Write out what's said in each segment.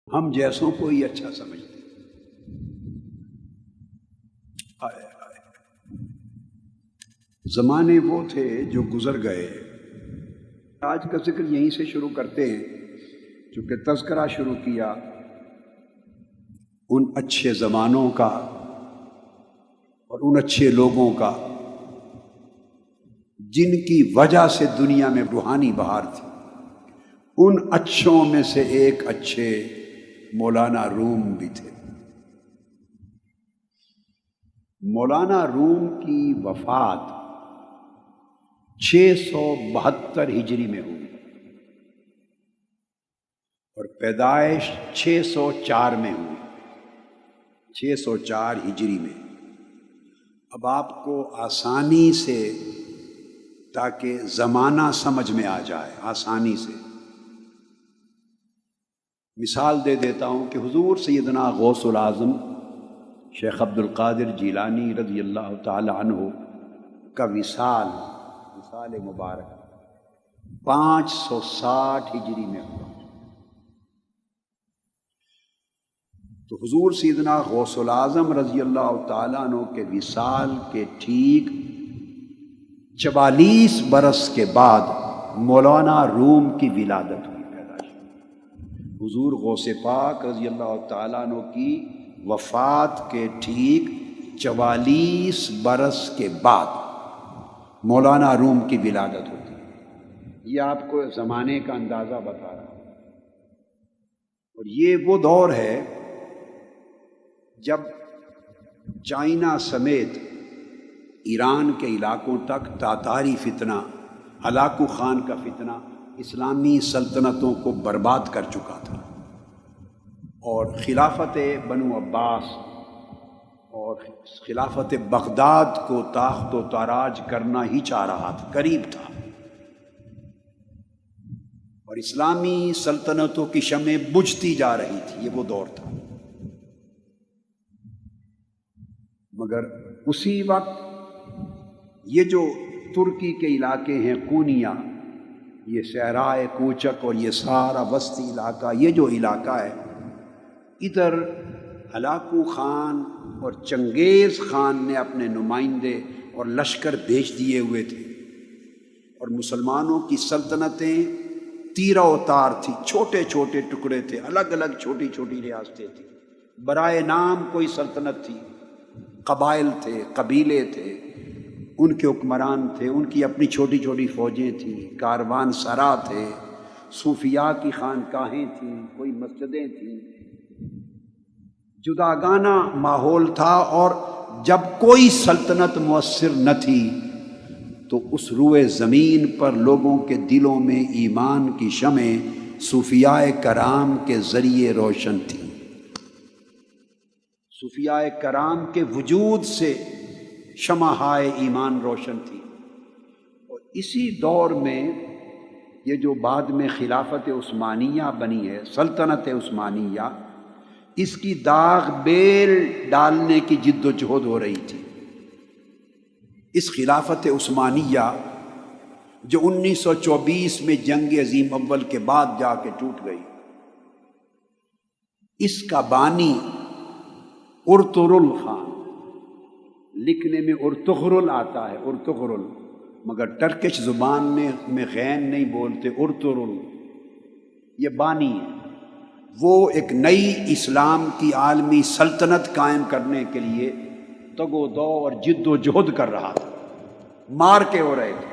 ہم جیسوں کو ہی اچھا سمجھتے ہیں۔ آئے آئے زمانے وہ تھے جو گزر گئے۔ آج کا ذکر یہیں سے شروع کرتے ہیں، چونکہ تذکرہ شروع کیا ان اچھے زمانوں کا اور ان اچھے لوگوں کا جن کی وجہ سے دنیا میں روحانی بہار تھی۔ ان اچھوں میں سے ایک اچھے مولانا روم بھی تھے۔ مولانا روم کی وفات 672 ہجری میں ہوئی اور پیدائش 604 میں ہوئی، 604 ہجری میں۔ اب آپ کو آسانی سے، تاکہ زمانہ سمجھ میں آ جائے، آسانی سے مثال دے دیتا ہوں کہ حضور سیدنا غوث العظم شیخ عبد القادر جیلانی رضی اللہ تعالی عنہ کا وصال مبارک 560 ہجری میں ہوا۔ تو حضور سیدنا غوث العظم رضی اللہ تعالیٰ عنہ کے وصال کے ٹھیک 44 برس کے بعد مولانا روم کی ولادت ہوئی، پیدائش۔ حضور غوث پاک رضی اللہ تعالیٰ عنہ کی وفات کے ٹھیک 44 برس کے بعد مولانا روم کی ولادت ہوتی ہے۔ یہ آپ کو زمانے کا اندازہ بتا رہا ہوں۔ اور یہ وہ دور ہے جب چائنا سمیت ایران کے علاقوں تک تاتاری فتنہ، ہلاکو خان کا فتنہ اسلامی سلطنتوں کو برباد کر چکا تھا، اور خلافت بنو عباس اور خلافت بغداد کو تاخت و تاراج کرنا ہی چاہ رہا تھا، قریب تھا، اور اسلامی سلطنتوں کی شمع بجھتی جا رہی تھی۔ یہ وہ دور تھا۔ مگر اسی وقت یہ جو ترکی کے علاقے ہیں، کونیا، یہ صحرائے کوچک اور یہ سارا وسطی علاقہ، یہ جو علاقہ ہے، ادھر ہلاکو خان اور چنگیز خان نے اپنے نمائندے اور لشکر بھیج دیے ہوئے تھے، اور مسلمانوں کی سلطنتیں تیرہ و تار تھی، چھوٹے چھوٹے ٹکڑے تھے، الگ الگ چھوٹی چھوٹی ریاستیں تھیں، برائے نام کوئی سلطنت تھی، قبائل تھے، قبیلے تھے، ان کے حکمران تھے، ان کی اپنی چھوٹی چھوٹی فوجیں تھیں، کاروان سرا تھے، صوفیاء کی خانقاہیں تھیں، کوئی مسجدیں تھیں، جداگانہ ماحول تھا۔ اور جب کوئی سلطنت مؤثر نہ تھی تو اس روئے زمین پر لوگوں کے دلوں میں ایمان کی شمع صوفیاء کرام کے ذریعے روشن تھی۔ صوفیاء کرام کے وجود سے شمعہائے ایمان روشن تھی۔ اور اسی دور میں یہ جو بعد میں خلافت عثمانیہ بنی ہے، سلطنت عثمانیہ، اس کی داغ بیل ڈالنے کی جد و جہد ہو رہی تھی۔ اس خلافت عثمانیہ جو 1924 میں جنگ عظیم اول کے بعد جا کے ٹوٹ گئی، اس کا بانی ارطغرل خان، لکھنے میں ارطغرل آتا ہے، ارطغرل، مگر ٹرکش زبان میں غین نہیں بولتے، ارطغرل، یہ بانی ہے۔ وہ ایک نئی اسلام کی عالمی سلطنت قائم کرنے کے لیے تگ و دو اور جد و جہد کر رہا تھا، مار کے ہو رہے تھے۔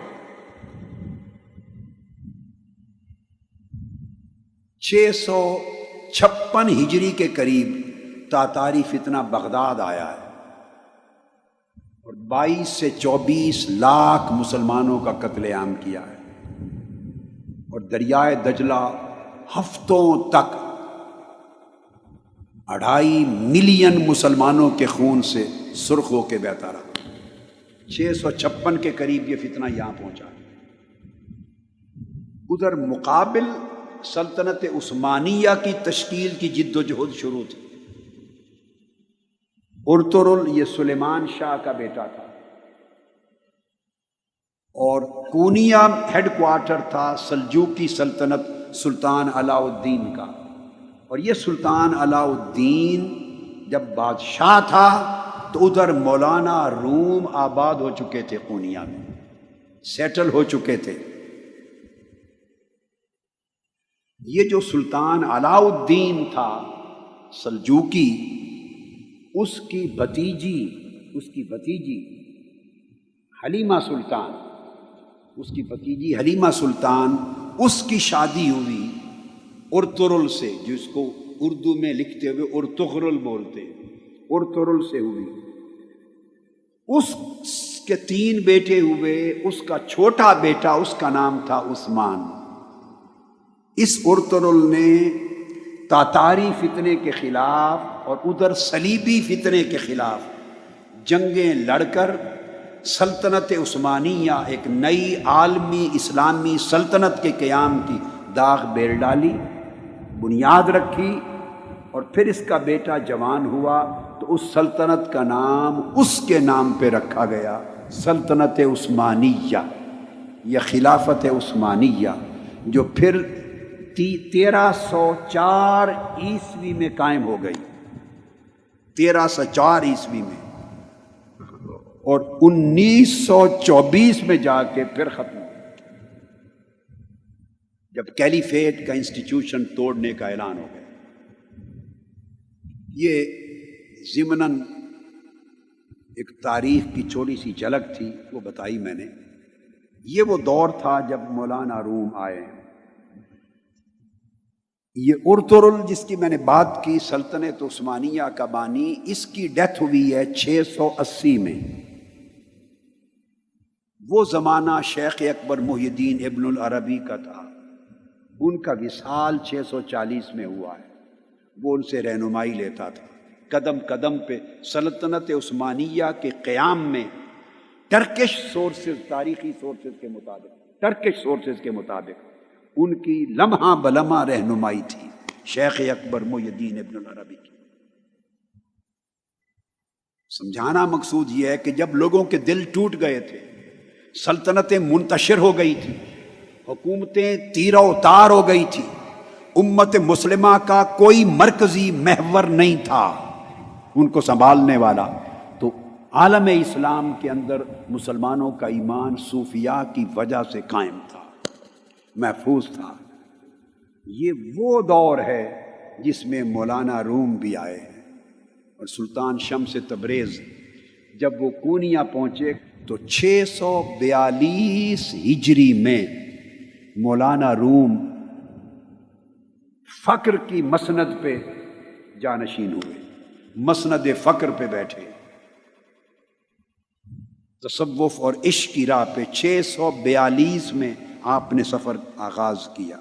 656 ہجری کے قریب تاتاری فتنہ بغداد آیا ہے، اور 22 سے 24 لاکھ مسلمانوں کا قتل عام کیا ہے، اور دریائے دجلہ ہفتوں تک 2.5 ملین مسلمانوں کے خون سے سرخ ہو کے بہتا رہا۔ 656 کے قریب یہ فتنہ یہاں پہنچا۔ ادھر مقابل سلطنت عثمانیہ کی تشکیل کی جد و جہد شروع تھی۔ ارطغرل یہ سلیمان شاہ کا بیٹا تھا، اور کونیا ہیڈ کوارٹر تھا سلجوقی سلطنت سلطان علاء الدین کا، اور یہ سلطان علاء الدین جب بادشاہ تھا تو ادھر مولانا روم آباد ہو چکے تھے، قونیہ میں سیٹل ہو چکے تھے۔ یہ جو سلطان علاء الدین تھا سلجوقی، اس کی بھتیجی حلیمہ سلطان، اس کی شادی ہوئی ارطغرل سے، جس کو اردو میں لکھتے ہوئے ارطغرل بولتے ہیں، ارطغرل سے ہوئی۔ اس کے 3 بیٹے ہوئے، اس کا چھوٹا بیٹا اس کا نام تھا عثمان۔ اس ارطغرل نے تاتاری فتنے کے خلاف اور ادھر صلیبی فتنے کے خلاف جنگیں لڑ کر سلطنت عثمانیہ، ایک نئی عالمی اسلامی سلطنت کے قیام کی داغ بیل ڈالی، بنیاد رکھی، اور پھر اس کا بیٹا جوان ہوا تو اس سلطنت کا نام اس کے نام پہ رکھا گیا، سلطنت عثمانیہ یا خلافت عثمانیہ، جو پھر 1304 عیسوی میں قائم ہو گئی، 1304 عیسوی میں، اور 1924 میں جا کے پھر ختم ہوئی، جب کیلیفیٹ کا انسٹیٹیوشن توڑنے کا اعلان ہو گیا۔ یہ ضمناً ایک تاریخ کی چھوٹی سی جھلک تھی، وہ بتائی میں نے۔ یہ وہ دور تھا جب مولانا روم آئے ہیں۔ یہ ارطغرل جس کی میں نے بات کی، سلطنت عثمانیہ کا بانی، اس کی ڈیتھ ہوئی ہے 680 میں۔ وہ زمانہ شیخ اکبر محی الدین ابن العربی کا تھا، ان کا وصال 640 میں ہوا ہے۔ وہ ان سے رہنمائی لیتا تھا قدم قدم پہ سلطنت عثمانیہ کے قیام میں، ٹرکش سورسز، تاریخی سورسز کے مطابق ان کی لمحہ بلمحہ رہنمائی تھی شیخ اکبر محی الدین ابن العربی کی۔ سمجھانا مقصود یہ ہے کہ جب لوگوں کے دل ٹوٹ گئے تھے، سلطنتیں منتشر ہو گئی تھی، حکومتیں تیر و تار ہو گئی تھی، امت مسلمہ کا کوئی مرکزی محور نہیں تھا ان کو سنبھالنے والا، تو عالم اسلام کے اندر مسلمانوں کا ایمان صوفیاء کی وجہ سے قائم تھا، محفوظ تھا۔ یہ وہ دور ہے جس میں مولانا روم بھی آئے ہیں، اور سلطان شمس تبریز جب وہ قونیہ پہنچے تو 642 ہجری میں مولانا روم فقر کی مسند پہ جانشین ہوئے، مسند فقر پہ بیٹھے، تصوف اور عشق کی راہ پہ 642 میں آپ نے سفر آغاز کیا۔